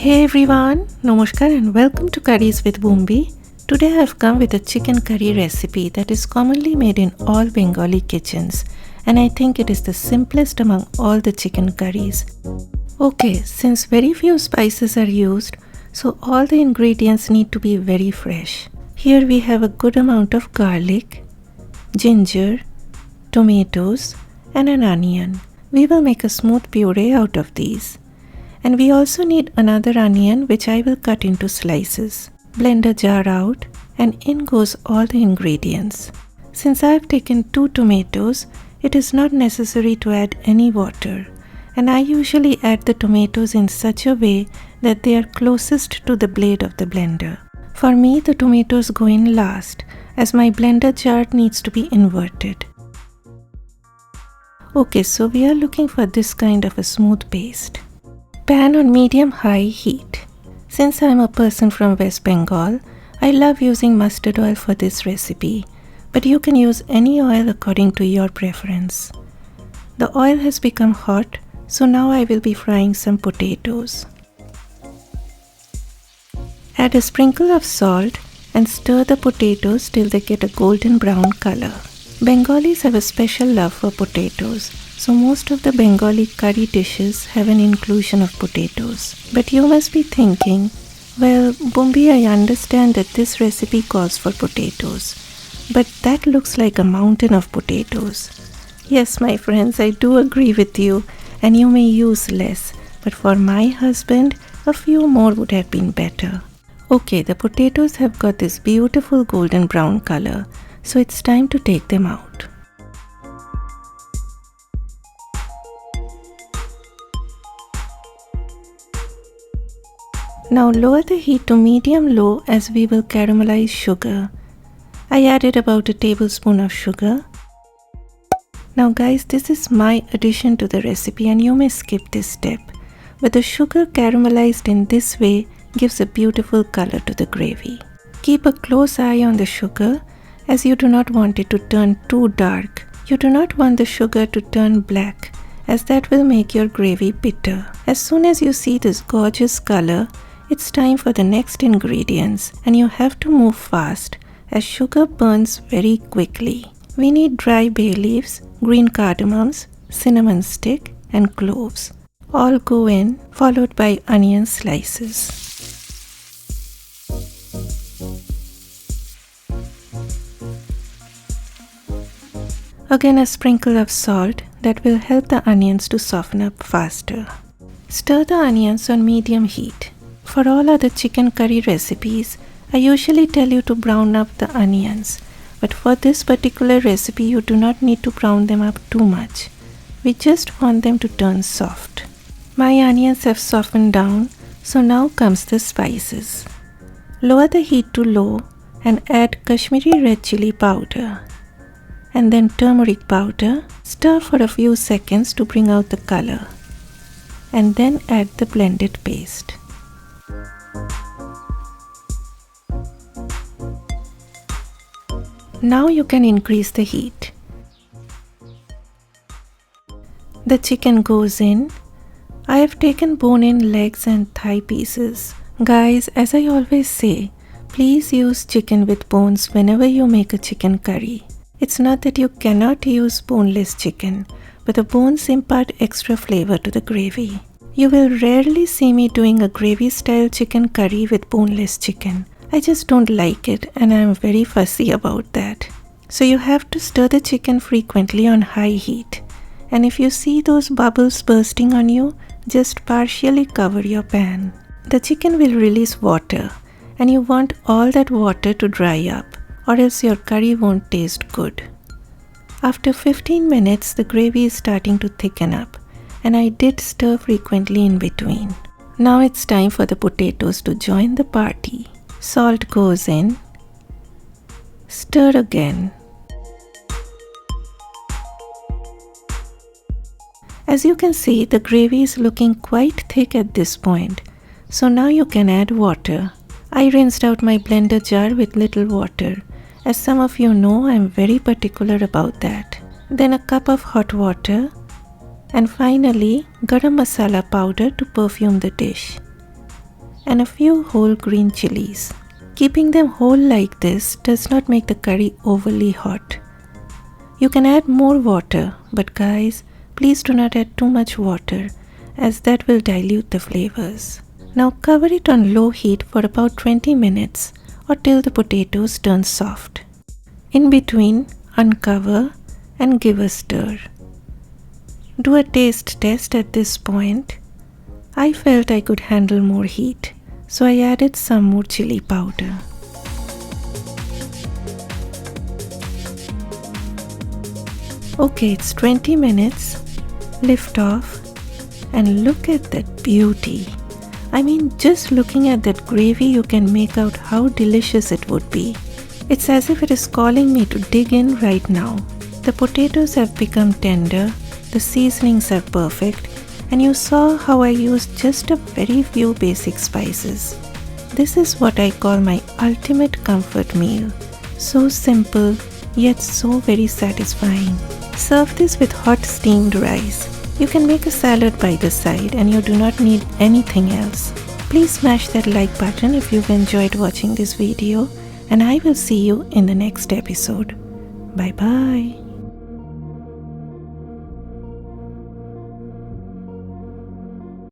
Hey everyone, Namaskar and welcome to Curries with Bumbi. Today I have come with a chicken curry recipe that is commonly made in all Bengali kitchens, and I think it is the simplest among all the chicken curries. Okay, since very few spices are used, so all the ingredients need to be very fresh. Here we have a good amount of garlic, ginger, tomatoes and an onion. We will make a smooth puree out of these. And we also need another onion which I will cut into slices. Blend a jar out and in goes all the ingredients. Since I have taken 2 tomatoes, it is not necessary to add any water. And I usually add the tomatoes in such a way that they are closest to the blade of the blender. For me, the tomatoes go in last as my blender jar needs to be inverted. Okay, so we are looking for this kind of a smooth paste. Pan on medium-high heat. Since I am a person from West Bengal, I love using mustard oil for this recipe, but you can use any oil according to your preference. The oil has become hot, so now I will be frying some potatoes. Add a sprinkle of salt and stir the potatoes till they get a golden brown color. Bengalis have a special love for potatoes. So most of the Bengali curry dishes have an inclusion of potatoes. But you must be thinking, well, Bumbi, I understand that this recipe calls for potatoes. But that looks like a mountain of potatoes. Yes, my friends, I do agree with you, and you may use less. But for my husband, a few more would have been better. Okay, the potatoes have got this beautiful golden brown color. So it's time to take them out. Now lower the heat to medium-low as we will caramelize sugar. I added about a tablespoon of sugar. Now guys, this is my addition to the recipe and you may skip this step. But the sugar caramelized in this way gives a beautiful color to the gravy. Keep a close eye on the sugar as you do not want it to turn too dark. You do not want the sugar to turn black as that will make your gravy bitter. As soon as you see this gorgeous color, it's time for the next ingredients and you have to move fast as sugar burns very quickly. We need dry bay leaves, green cardamoms, cinnamon stick and cloves. All go in, followed by onion slices. Again a sprinkle of salt that will help the onions to soften up faster. Stir the onions on medium heat. For all other chicken curry recipes, I usually tell you to brown up the onions, but for this particular recipe you do not need to brown them up too much. We just want them to turn soft. My onions have softened down, so now comes the spices. Lower the heat to low and add Kashmiri red chili powder and then turmeric powder. Stir for a few seconds to bring out the color and then add the blended paste. Now you can increase the heat. The chicken goes in. I have taken bone-in legs and thigh pieces. Guys, as I always say, please use chicken with bones whenever you make a chicken curry. It's not that you cannot use boneless chicken, but the bones impart extra flavor to the gravy. You will rarely see me doing a gravy style chicken curry with boneless chicken. I just don't like it and I am very fussy about that. So you have to stir the chicken frequently on high heat. And if you see those bubbles bursting on you, just partially cover your pan. The chicken will release water and you want all that water to dry up or else your curry won't taste good. After 15 minutes, the gravy is starting to thicken up and I did stir frequently in between. Now it's time for the potatoes to join the party. Salt goes in. Stir again. As you can see, the gravy is looking quite thick at this point. So now you can add water. I rinsed out my blender jar with little water. As some of you know, I am very particular about that. Then a cup of hot water. And finally, garam masala powder to perfume the dish. and a few whole green chilies. Keeping them whole like this does not make the curry overly hot. You can add more water, but guys, please do not add too much water as that will dilute the flavors. Now cover it on low heat for about 20 minutes or till the potatoes turn soft. In between, uncover and give a stir. Do a taste test at this point. I felt I could handle more heat, so I added some more chili powder. Okay, it's 20 minutes. Lift off and look at that beauty. I mean, just looking at that gravy you can make out how delicious it would be. It's as if it is calling me to dig in right now. The potatoes have become tender, the seasonings are perfect, and you saw how I used just a very few basic spices. This is what I call my ultimate comfort meal. So simple, yet so very satisfying. Serve this with hot steamed rice. You can make a salad by the side and you do not need anything else. Please smash that like button if you've enjoyed watching this video, and I will see you in the next episode. Bye bye.